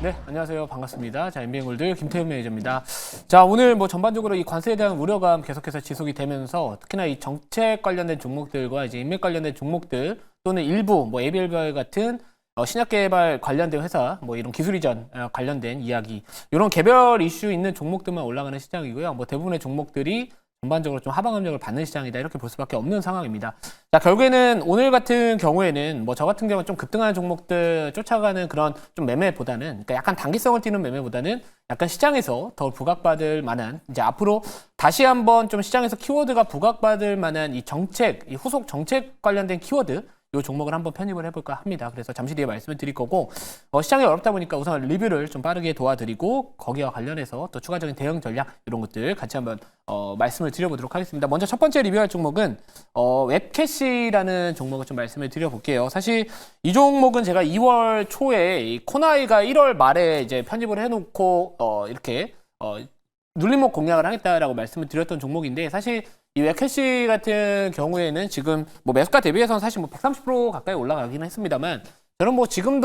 네, 안녕하세요. 반갑습니다. 자, MBN골드 김태훈 매니저입니다. 자, 오늘 뭐 전반적으로 이 관세에 대한 우려감 계속해서 지속이 되면서 특히나 이 정책 관련된 종목들과 이제 인맥 관련된 종목들 또는 일부 뭐 ABL발 같은 신약 개발 관련된 회사, 뭐 이런 기술 이전 관련된 이야기, 이런 개별 이슈 있는 종목들만 올라가는 시장이고요. 뭐 대부분의 종목들이 전반적으로 좀 하방 압력을 받는 시장이다, 이렇게 볼 수밖에 없는 상황입니다. 자, 결국에는 오늘 같은 경우에는 뭐 저 같은 경우는 좀 급등하는 종목들 쫓아가는 그런 좀 매매보다는, 그러니까 약간 단기성을 띠는 매매보다는 약간 시장에서 더 부각받을 만한, 이제 앞으로 다시 한번 좀 시장에서 키워드가 부각받을 만한 이 정책, 이 후속 정책 관련된 키워드, 이 종목을 한번 편입을 해볼까 합니다. 그래서 잠시 뒤에 말씀을 드릴 거고, 시장이 어렵다 보니까 우선 리뷰를 좀 빠르게 도와드리고, 거기와 관련해서 또 추가적인 대응 전략 이런 것들 같이 한번 말씀을 드려보도록 하겠습니다. 먼저 첫 번째 리뷰할 종목은 웹캐시라는 종목을 좀 말씀을 드려볼게요. 사실 이 종목은 제가 2월 초에 이 코나이가 1월 말에 이제 편입을 해놓고 이렇게 눌림목 공략을 하겠다라고 말씀을 드렸던 종목인데, 사실 이 웹캐시 같은 경우에는 지금 뭐 매수가 대비해서는 사실 뭐 130% 가까이 올라가긴 했습니다만, 저는 뭐 지금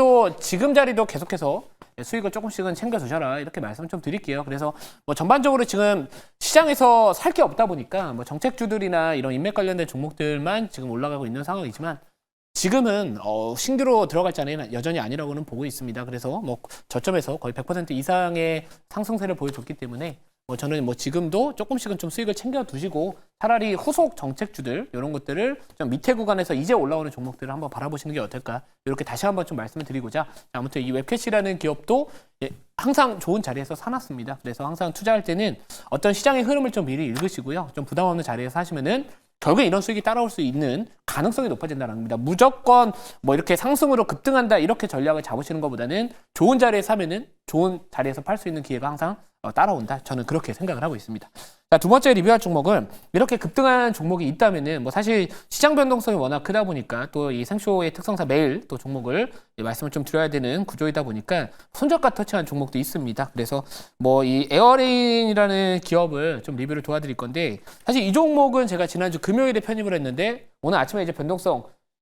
자리도 계속해서 수익을 조금씩은 챙겨두셔라, 이렇게 말씀 좀 드릴게요. 그래서 뭐 전반적으로 지금 시장에서 살 게 없다 보니까 뭐 정책주들이나 이런 인맥 관련된 종목들만 지금 올라가고 있는 상황이지만, 지금은 신규로 들어갈 자리는 여전히 아니라고는 보고 있습니다. 그래서 뭐 저점에서 거의 100% 이상의 상승세를 보여줬기 때문에 저는 뭐 지금도 조금씩은 좀 수익을 챙겨 두시고, 차라리 후속 정책주들 이런 것들을 좀 밑에 구간에서 이제 올라오는 종목들을 한번 바라보시는 게 어떨까, 이렇게 다시 한번 좀 말씀을 드리고자, 아무튼 이 웹캐시라는 기업도 항상 좋은 자리에서 사놨습니다. 그래서 항상 투자할 때는 어떤 시장의 흐름을 좀 미리 읽으시고요, 좀 부담 없는 자리에서 하시면은 결국에 이런 수익이 따라올 수 있는 가능성이 높아진다는 겁니다. 무조건 뭐 이렇게 상승으로 급등한다, 이렇게 전략을 잡으시는 것보다는 좋은 자리에 사면은 좋은 자리에서 팔 수 있는 기회가 항상 따라온다, 저는 그렇게 생각을 하고 있습니다. 자, 두 번째 리뷰할 종목은, 이렇게 급등한 종목이 있다면은 뭐 사실 시장 변동성이 워낙 크다 보니까, 또 이 생쇼의 특성상 매일 또 종목을 말씀을 좀 드려야 되는 구조이다 보니까 손저가 터치한 종목도 있습니다. 그래서 뭐 이 에어레인이라는 기업을 좀 리뷰를 도와드릴 건데, 사실 이 종목은 제가 지난주 금요일에 편입을 했는데, 오늘 아침에 이제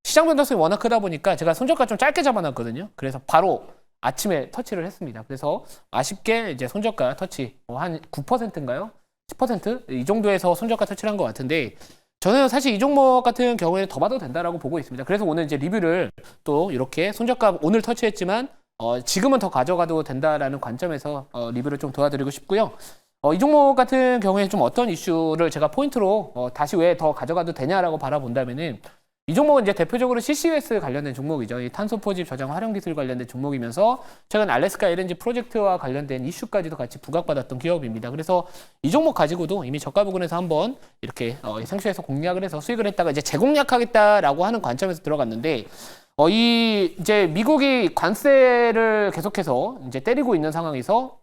시장 변동성이 워낙 크다 보니까 제가 손저가 좀 짧게 잡아놨거든요. 그래서 바로 아침에 터치를 했습니다. 그래서 아쉽게 이제 손저가 터치 한 9%인가요? 10%? 이 정도에서 손저가 터치를 한 것 같은데, 저는 사실 이 종목 같은 경우에는 더 봐도 된다라고 보고 있습니다. 그래서 오늘 이제 리뷰를 또 이렇게 손저가 오늘 터치했지만 지금은 더 가져가도 된다라는 관점에서 리뷰를 좀 도와드리고 싶고요. 이 종목 같은 경우에 좀 어떤 이슈를 제가 포인트로 다시 왜 더 가져가도 되냐라고 바라본다면은, 이 종목은 이제 대표적으로 CCUS 관련된 종목이죠. 이 탄소 포집 저장 활용 기술 관련된 종목이면서 최근 알래스카 LNG 프로젝트와 관련된 이슈까지도 같이 부각받았던 기업입니다. 그래서 이 종목 가지고도 이미 저가 부근에서 한번 이렇게 생쇼에서 공략을 해서 수익을 했다가 이제 재공략하겠다라고 하는 관점에서 들어갔는데, 이제 미국이 관세를 계속해서 이제 때리고 있는 상황에서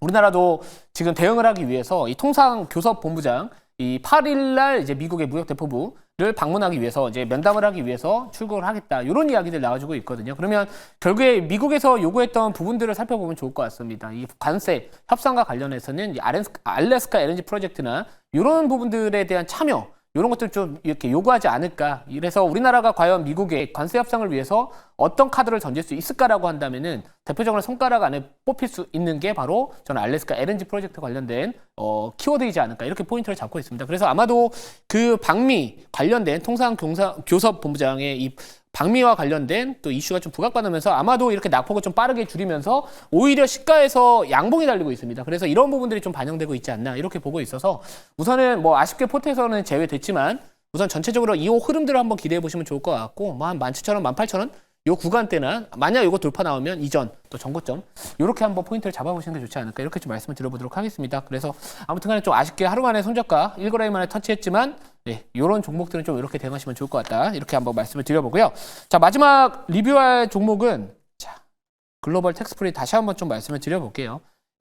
우리나라도 지금 대응을 하기 위해서 이 통상교섭본부장, 이 8일날 이제 미국의 무역대표부를 방문하기 위해서 이제 면담을 하기 위해서 출국을 하겠다, 이런 이야기들 나와주고 있거든요. 그러면 결국에 미국에서 요구했던 부분들을 살펴보면 좋을 것 같습니다. 이 관세 협상과 관련해서는 이 알래스카 LNG 프로젝트나 이런 부분들에 대한 참여, 이런 것들 좀 이렇게 요구하지 않을까. 그래서 우리나라가 과연 미국의 관세 협상을 위해서 어떤 카드를 던질 수 있을까라고 한다면은, 대표적으로 손가락 안에 뽑힐 수 있는 게 바로 저는 알래스카 LNG 프로젝트 관련된 키워드이지 않을까, 이렇게 포인트를 잡고 있습니다. 그래서 아마도 그 방미 관련된 통상교섭본부장의 이 방미와 관련된 또 이슈가 좀 부각받으면서 아마도 이렇게 낙폭을 좀 빠르게 줄이면서 오히려 시가에서 양봉이 달리고 있습니다. 그래서 이런 부분들이 좀 반영되고 있지 않나, 이렇게 보고 있어서 우선은 뭐 아쉽게 포트에서는 제외됐지만, 우선 전체적으로 이 흐름들을 한번 기대해 보시면 좋을 것 같고, 뭐 한 17,000원, 18,000원 요 구간대나 만약 이거 돌파 나오면 이전 또 전고점, 이렇게 한번 포인트를 잡아보시는 게 좋지 않을까, 이렇게 좀 말씀을 드려보도록 하겠습니다. 그래서 아무튼간에 좀 아쉽게 하루 만에 손저가 1g 만에 터치했지만, 이런 종목들은 좀 이렇게 대응하시면 좋을 것 같다, 이렇게 한번 말씀을 드려보고요. 자, 마지막 리뷰할 종목은 글로벌 텍스프리, 다시 한번 좀 말씀을 드려볼게요.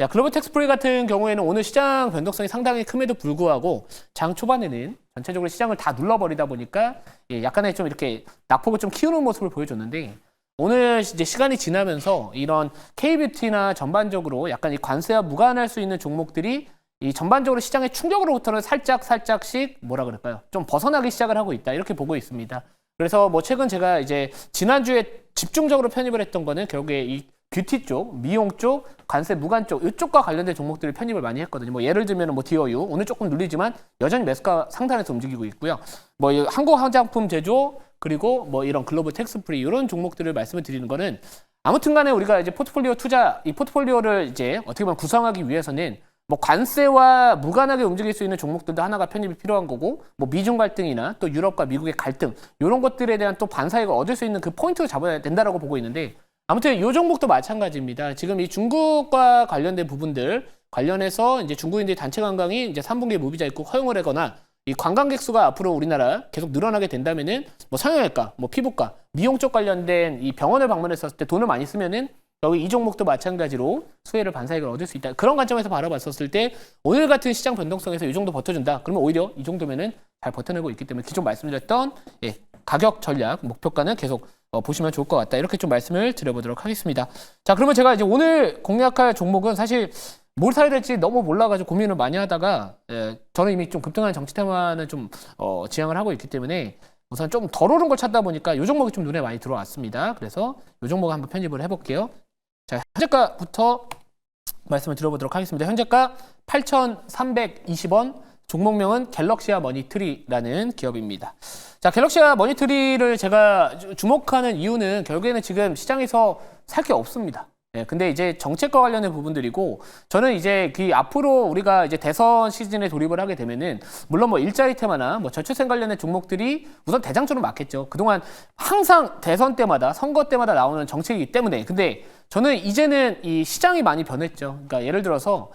글로벌 텍스프리 같은 경우에는 오늘 시장 변동성이 상당히 큼에도 불구하고 장 초반에는 전체적으로 시장을 다 눌러버리다 보니까 약간의 좀 이렇게 낙폭을 좀 키우는 모습을 보여줬는데, 오늘 이제 시간이 지나면서 이런 K뷰티나 전반적으로 약간 이 관세와 무관할 수 있는 종목들이 이 전반적으로 시장의 충격으로부터는 살짝씩 뭐라 그럴까요? 좀 벗어나기 시작을 하고 있다, 이렇게 보고 있습니다. 그래서 뭐 최근 제가 이제 지난주에 집중적으로 편입을 했던 거는 결국에 이 뷰티 쪽, 미용 쪽, 관세 무관 쪽 이쪽과 관련된 종목들을 편입을 많이 했거든요. 뭐 예를 들면 뭐 디어유 오늘 조금 눌리지만 여전히 매수가 상단에서 움직이고 있고요. 뭐 한국 화장품 제조 그리고 뭐 이런 글로벌 텍스프리 이런 종목들을 말씀을 드리는 거는 아무튼간에 우리가 이제 포트폴리오 투자 이 포트폴리오를 이제 어떻게 보면 구성하기 위해서는 뭐 관세와 무관하게 움직일 수 있는 종목들도 하나가 편입이 필요한 거고 뭐 미중 갈등이나 또 유럽과 미국의 갈등 이런 것들에 대한 또 반사익을 얻을 수 있는 그 포인트를 잡아야 된다라고 보고 있는데 아무튼 이 종목도 마찬가지입니다. 지금 이 중국과 관련된 부분들 관련해서 이제 중국인들이 단체 관광이 이제 3분기에 무비자 입국 허용을 하거나 이 관광객 수가 앞으로 우리나라 계속 늘어나게 된다면은 뭐 성형외과, 뭐 피부과, 미용 쪽 관련된 이 병원을 방문했었을 때 돈을 많이 쓰면은 여기 이 종목도 마찬가지로 수혜를 반사익을 얻을 수 있다. 그런 관점에서 바라봤었을 때 오늘 같은 시장 변동성에서 이 정도 버텨준다. 그러면 오히려 이 정도면은 잘 버텨내고 있기 때문에 기존 말씀드렸던 가격 전략 목표가는 계속 보시면 좋을 것 같다. 이렇게 좀 말씀을 드려보도록 하겠습니다. 자, 그러면 제가 이제 오늘 공략할 종목은 사실 뭘 사야 될지 너무 몰라가지고 고민을 많이 하다가 저는 이미 좀 급등하는 정치 테마는 좀 지향을 하고 있기 때문에 우선 좀 덜 오른 걸 찾다 보니까 이 종목이 좀 눈에 많이 들어왔습니다. 그래서 이 종목 한번 편입을 해볼게요. 자, 현재가부터 말씀을 드려보도록 하겠습니다. 현재가 8,320원, 종목명은 갤럭시아 머니트리라는 기업입니다. 자, 갤럭시아 머니트리를 제가 주목하는 이유는 결국에는 지금 시장에서 살 게 없습니다. 근데 이제 정책과 관련된 부분들이고 저는 이제 그 앞으로 우리가 이제 대선 시즌에 돌입을 하게 되면은 물론 뭐 일자리 테마나 뭐 저출생 관련된 종목들이 우선 대장주로 맞겠죠. 그동안 항상 대선 때마다 선거 때마다 나오는 정책이기 때문에 근데 저는 이제는 이 시장이 많이 변했죠. 그러니까 예를 들어서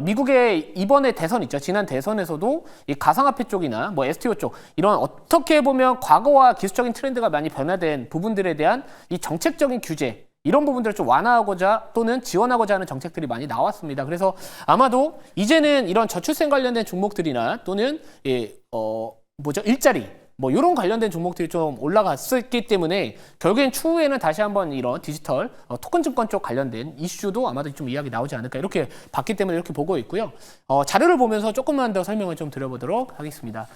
미국의 이번에 대선 있죠. 지난 대선에서도 이 가상화폐 쪽이나 뭐 STO 쪽 이런 어떻게 보면 과거와 기술적인 트렌드가 많이 변화된 부분들에 대한 이 정책적인 규제 이런 부분들을 좀 완화하고자 또는 지원하고자 하는 정책들이 많이 나왔습니다. 그래서 아마도 이제는 이런 저출생 관련된 종목들이나 또는 일자리 뭐 이런 관련된 종목들이 좀 올라갔었기 때문에 결국엔 추후에는 다시 한번 이런 디지털 토큰 증권 쪽 관련된 이슈도 아마도 좀 이야기 나오지 않을까 이렇게 봤기 때문에 이렇게 보고 있고요. 자료를 보면서 조금만 더 설명을 좀 드려보도록 하겠습니다.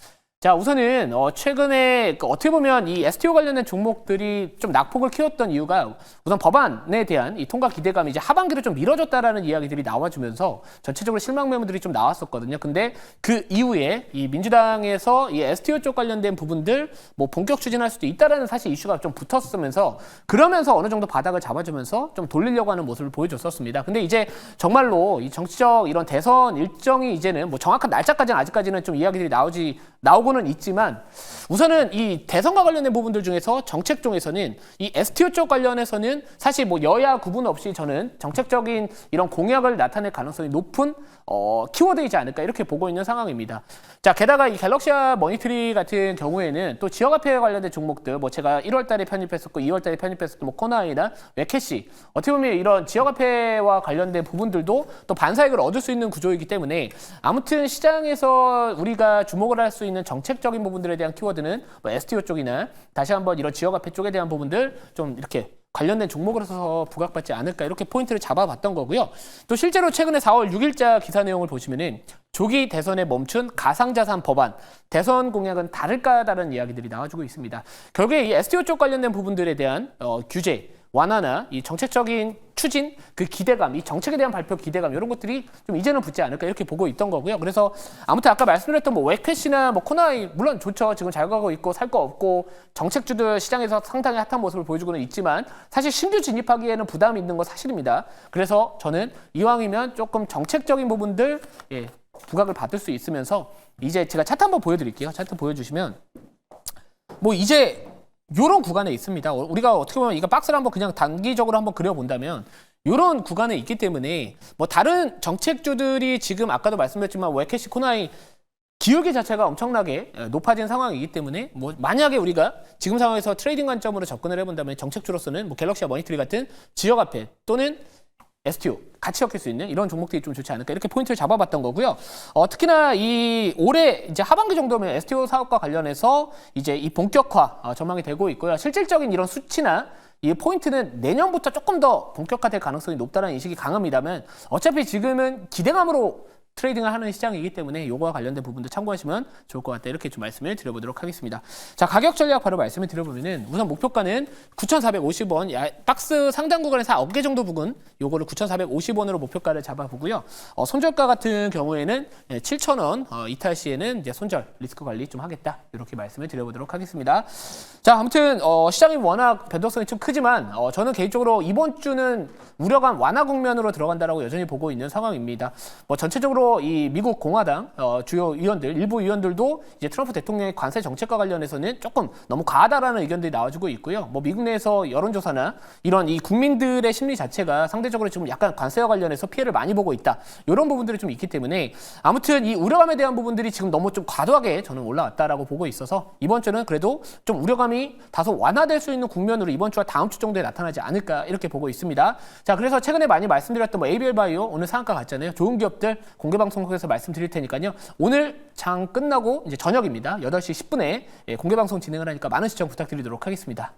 자, 우선은 최근에 어떻게 보면 이 STO 관련된 종목들이 좀 낙폭을 키웠던 이유가 우선 법안에 대한 이 통과 기대감이 이제 하반기로 좀 미뤄졌다라는 이야기들이 나와주면서 전체적으로 실망 매물들이 좀 나왔었거든요. 근데 그 이후에 이 민주당에서 이 STO 쪽 관련된 부분들 뭐 본격 추진할 수도 있다라는 사실 이슈가 좀 붙었으면서 그러면서 어느 정도 바닥을 잡아주면서 좀 돌리려고 하는 모습을 보여줬었습니다. 근데 이제 정말로 이 정치적 이런 대선 일정이 이제는 뭐 정확한 날짜까지는 아직까지는 좀 이야기들이 나오고는 있지만 우선은 이 대선과 관련된 부분들 중에서 정책 쪽에서는 이 STO 쪽 관련해서는 사실 뭐 여야 구분 없이 저는 정책적인 이런 공약을 나타낼 가능성이 높은 키워드이지 않을까 이렇게 보고 있는 상황입니다. 자, 게다가 이 갤럭시아 머니트리 같은 경우에는 또 지역화폐에 관련된 종목들 뭐 제가 1월 달에 편입했었고 2월 달에 편입했었던 뭐 코나이나 웨캐시 어떻게 보면 이런 지역화폐와 관련된 부분들도 또 반사익을 얻을 수 있는 구조이기 때문에 아무튼 시장에서 우리가 주목을 할 수 있는 정책적인 부분들에 대한 키워드는 뭐 STO 쪽이나 다시 한번 이런 지역화폐 쪽에 대한 부분들 좀 이렇게 관련된 종목으로서 부각받지 않을까 이렇게 포인트를 잡아봤던 거고요. 또 실제로 최근에 4월 6일자 기사 내용을 보시면은 조기 대선에 멈춘 가상자산 법안, 대선 공약은 다를까다는 이야기들이 나와주고 있습니다. 결국에 이 STO 쪽 관련된 부분들에 대한 규제, 완화나 이 정책적인 추진, 그 기대감, 이 정책에 대한 발표 기대감 이런 것들이 좀 이제는 붙지 않을까 이렇게 보고 있던 거고요. 그래서 아무튼 아까 말씀드렸던 뭐 웨캐시나 뭐 코나이 물론 좋죠. 지금 잘 가고 있고 살 거 없고 정책주들 시장에서 상당히 핫한 모습을 보여주고는 있지만 사실 신규 진입하기에는 부담이 있는 건 사실입니다. 그래서 저는 이왕이면 조금 정책적인 부분들 부각을 받을 수 있으면서 이제 제가 차트 한번 보여드릴게요. 차트 보여주시면 뭐 이제 요런 구간에 있습니다. 우리가 어떻게 보면 이거 박스를 한번 그냥 단기적으로 한번 그려본다면 요런 구간에 있기 때문에 뭐 다른 정책주들이 지금 아까도 말씀드렸지만 웨캐시 코나이 기울기 자체가 엄청나게 높아진 상황이기 때문에 뭐 만약에 우리가 지금 상황에서 트레이딩 관점으로 접근을 해본다면 정책주로서는 뭐 갤럭시아 머니트리 같은 지역화폐 또는 STO 같이 엮일 수 있는 이런 종목들이 좀 좋지 않을까 이렇게 포인트를 잡아봤던 거고요. 특히나 이 올해 이제 하반기 정도면 STO 사업과 관련해서 이제 이 본격화 전망이 되고 있고요. 실질적인 이런 수치나 이 포인트는 내년부터 조금 더 본격화될 가능성이 높다는 인식이 강합니다만 어차피 지금은 기대감으로 트레이딩을 하는 시장이기 때문에 요거와 관련된 부분도 참고하시면 좋을 것 같다. 이렇게 좀 말씀을 드려보도록 하겠습니다. 자, 가격 전략 바로 말씀을 드려보면은 우선 목표가는 9,450원, 박스 상단 구간에서 9개 정도 부근 요거를 9,450원으로 목표가를 잡아보고요. 손절가 같은 경우에는 7,000원, 이탈 시에는 이제 손절 리스크 관리 좀 하겠다. 이렇게 말씀을 드려보도록 하겠습니다. 자, 아무튼 시장이 워낙 변동성이 좀 크지만 저는 개인적으로 이번 주는 우려감 완화 국면으로 들어간다라고 여전히 보고 있는 상황입니다. 뭐 전체적으로 이 미국 공화당 주요 위원들, 일부 위원들도 이제 트럼프 대통령의 관세 정책과 관련해서는 조금 너무 과하다라는 의견들이 나와주고 있고요. 뭐 미국 내에서 여론조사나 이런 이 국민들의 심리 자체가 상대적으로 지금 약간 관세와 관련해서 피해를 많이 보고 있다. 이런 부분들이 좀 있기 때문에 아무튼 이 우려감에 대한 부분들이 지금 너무 좀 과도하게 저는 올라왔다라고 보고 있어서 이번 주는 그래도 좀 우려감이 다소 완화될 수 있는 국면으로 이번 주와 다음 주 정도에 나타나지 않을까 이렇게 보고 있습니다. 자, 그래서 최근에 많이 말씀드렸던 뭐 ABL 바이오 오늘 상한가 갔잖아요. 좋은 기업들 공개 방송국에서 말씀드릴 테니까요. 오늘 장 끝나고 이제 저녁입니다. 8시 10분에 공개 방송 진행을 하니까 많은 시청 부탁드리도록 하겠습니다.